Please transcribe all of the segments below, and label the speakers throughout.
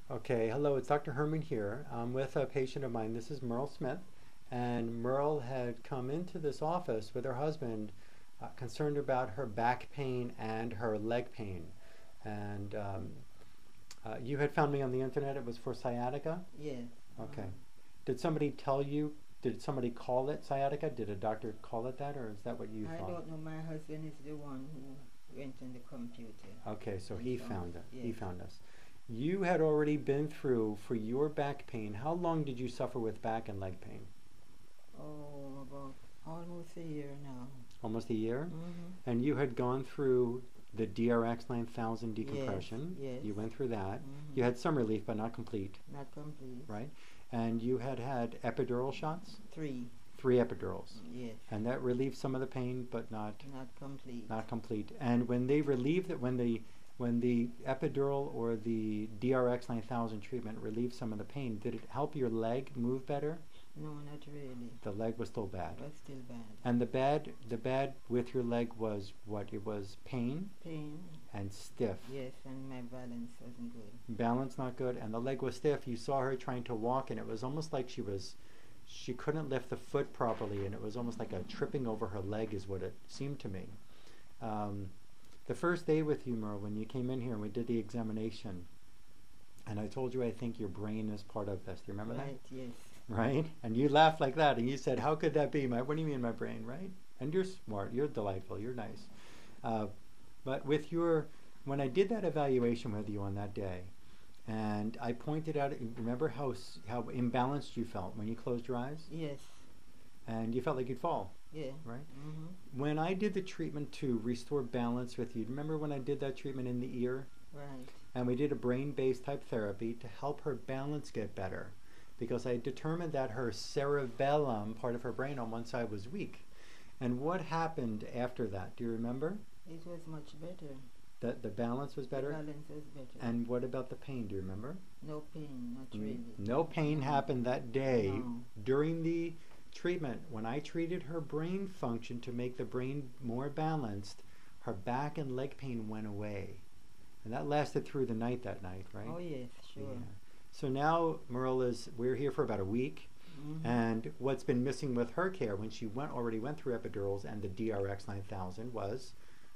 Speaker 1: Okay, hello, it's Dr. Herman here. I'm with a patient of mine. This is Merle Smith. And Merle had come into this office with her husband, concerned about her back pain and her leg pain. And you had found me on the internet. It was for sciatica?
Speaker 2: Yes.
Speaker 1: Okay. Did somebody tell you, did somebody call it sciatica? Did a doctor call it that, or is that what you
Speaker 2: I
Speaker 1: thought?
Speaker 2: don't know. My husband is the one who went on the computer.
Speaker 1: Okay, so
Speaker 2: and
Speaker 1: he found it.
Speaker 2: Yes.
Speaker 1: He found us. You had already been through, for your back pain, how long did you suffer with back and leg pain?
Speaker 2: Oh, about almost a year now.
Speaker 1: Almost a year?
Speaker 2: Mm-hmm.
Speaker 1: And you had gone through the DRX 9000 decompression.
Speaker 2: Yes.
Speaker 1: You went through that.
Speaker 2: Mm-hmm.
Speaker 1: You had some relief, but not complete.
Speaker 2: Not complete.
Speaker 1: Right? And you had had epidural shots?
Speaker 2: 3.
Speaker 1: 3 epidurals.
Speaker 2: Yes.
Speaker 1: And that relieved some of the pain, but not
Speaker 2: complete.
Speaker 1: Not complete. And when they relieved it, when the epidural or the DRX 9000 treatment relieved some of the pain, did it help your leg move better?
Speaker 2: No, not really.
Speaker 1: The leg was still bad.
Speaker 2: It was still bad.
Speaker 1: And the bad with your leg was what? It was pain?
Speaker 2: Pain.
Speaker 1: And stiff.
Speaker 2: Yes, and my balance wasn't good.
Speaker 1: Balance not good, and the leg was stiff. You saw her trying to walk, and it was almost like she couldn't lift the foot properly, and it was almost like a tripping over her leg is what it seemed to me. The first day with you, Merle, when you came in here and we did the examination, and I told you I think your brain is part of this. Do you remember that?
Speaker 2: Right, yes.
Speaker 1: Right? And you laughed like that, and you said, how could that be? What do you mean my brain, right? And you're smart, you're delightful, you're nice. But when I did that evaluation with you on that day, and I pointed out, remember how imbalanced you felt when you closed your eyes?
Speaker 2: Yes.
Speaker 1: And you felt like you'd fall.
Speaker 2: Yeah.
Speaker 1: Right?
Speaker 2: Mm-hmm.
Speaker 1: When I did the treatment to restore balance with you, remember when I did that treatment in the ear?
Speaker 2: Right.
Speaker 1: And we did a brain-based type therapy to help her balance get better, because I determined that her cerebellum, part of her brain on one side, was weak. And what happened after that? Do you remember?
Speaker 2: It was much better.
Speaker 1: That the balance was better?
Speaker 2: The balance was better.
Speaker 1: And what about the pain? Do you remember?
Speaker 2: No pain, not really.
Speaker 1: No pain happened that day.
Speaker 2: No.
Speaker 1: During the treatment. When I treated her brain function to make the brain more balanced, her back and leg pain went away. And that lasted through the night that night, right?
Speaker 2: Oh, yes, sure.
Speaker 1: Yeah. So now, Merle, we're here for about a week.
Speaker 2: Mm-hmm.
Speaker 1: And what's been missing with her care when she already went through epidurals and the DRX 9000 was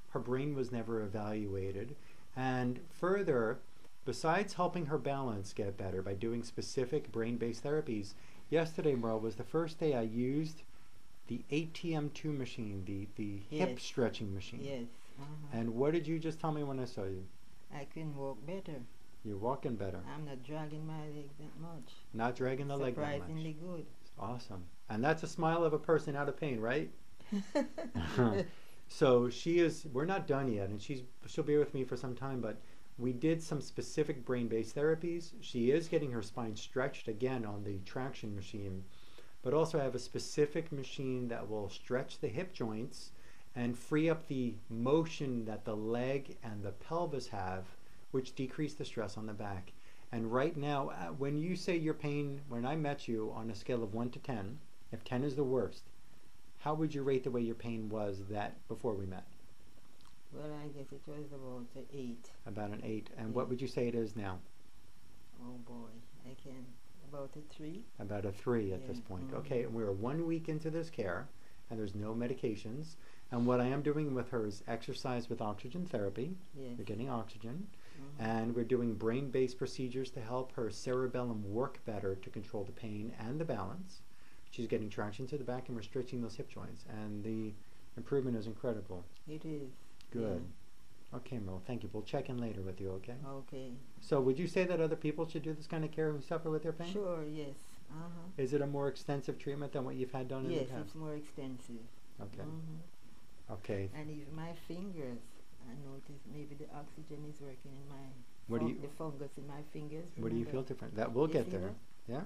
Speaker 1: her brain was never evaluated. And further, besides helping her balance get better by doing specific brain-based therapies, yesterday, Merle, was the first day I used the ATM2 machine, the hip stretching machine.
Speaker 2: Yes. Uh-huh.
Speaker 1: And what did you just tell me when I saw you?
Speaker 2: I can walk better.
Speaker 1: You're walking better.
Speaker 2: I'm not dragging my leg that much.
Speaker 1: Not dragging the leg that much.
Speaker 2: Surprisingly good.
Speaker 1: Awesome. And that's a smile of a person out of pain, right? So we're not done yet, and she'll be with me for some time, but we did some specific brain-based therapies. She is getting her spine stretched again on the traction machine, but also I have a specific machine that will stretch the hip joints and free up the motion that the leg and the pelvis have, which decrease the stress on the back. And right now, when you say your pain, when I met you on a scale of 1 to 10, if 10 is the worst, how would you rate the way your pain was before we met?
Speaker 2: Well, I guess it was about an 8.
Speaker 1: About an 8. And
Speaker 2: Yeah.
Speaker 1: what would you say it is now?
Speaker 2: Oh boy, about a 3.
Speaker 1: About a 3 at
Speaker 2: Yeah.
Speaker 1: this point.
Speaker 2: Mm-hmm.
Speaker 1: Okay, and we're 1 week into this care, and there's no medications. And what I am doing with her is exercise with oxygen therapy.
Speaker 2: Yes.
Speaker 1: We're getting oxygen.
Speaker 2: Mm-hmm.
Speaker 1: And we're doing brain-based procedures to help her cerebellum work better to control the pain and the balance. She's getting traction to the back, and we're stretching those hip joints. And the improvement is incredible.
Speaker 2: It is.
Speaker 1: Good. Okay, Merle, thank you. We'll check in later with you, okay?
Speaker 2: Okay.
Speaker 1: So would you say that other people should do this kind of care who suffer with their pain?
Speaker 2: Sure, yes. Uh-huh.
Speaker 1: Is it a more extensive treatment than what you've had done in the
Speaker 2: Yes,
Speaker 1: past?
Speaker 2: it's more extensive.
Speaker 1: Okay.
Speaker 2: Mm-hmm.
Speaker 1: Okay.
Speaker 2: And even my fingers, I noticed maybe the oxygen is working in my the fungus in my fingers.
Speaker 1: What do you feel different? That we'll get there. Yeah?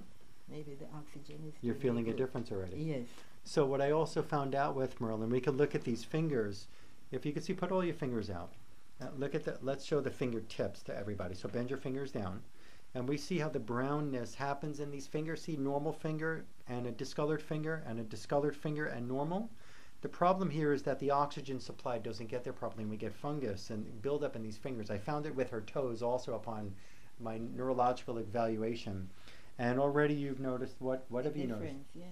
Speaker 2: Maybe the oxygen is
Speaker 1: You're feeling
Speaker 2: good.
Speaker 1: a difference already.
Speaker 2: Yes.
Speaker 1: So what I also found out with Merle, and we could look at these fingers. If you could see, put all your fingers out. Let's show the fingertips to everybody. So bend your fingers down. And we see how the brownness happens in these fingers. See, normal finger and a discolored finger and a discolored finger and normal. The problem here is that the oxygen supply doesn't get there properly, and we get fungus and buildup in these fingers. I found it with her toes also upon my neurological evaluation, and already you've noticed what have you noticed?
Speaker 2: Yes,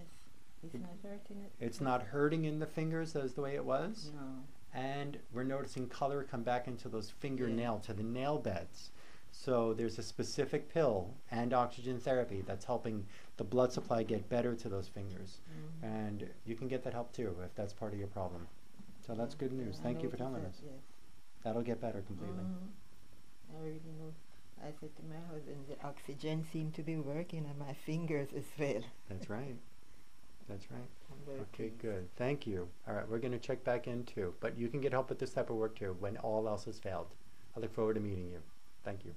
Speaker 2: it's not hurting it.
Speaker 1: It's not hurting in the fingers as the way it was.
Speaker 2: No.
Speaker 1: And we're noticing color come back into those fingernail to the nail beds. So there's a specific pill and oxygen therapy that's helping the blood supply get better to those fingers. And you can get that help too if that's part of your problem. So that's good news. Thank you for telling us.
Speaker 2: Yes.
Speaker 1: That'll get better completely.
Speaker 2: I already know. I said to my husband, the oxygen seemed to be working on my fingers as well.
Speaker 1: That's right. That's right. Okay,
Speaker 2: pleased.
Speaker 1: good. Thank you. All right, we're going to check back in too. But you can get help with this type of work too when all else has failed. I look forward to meeting you. Thank you.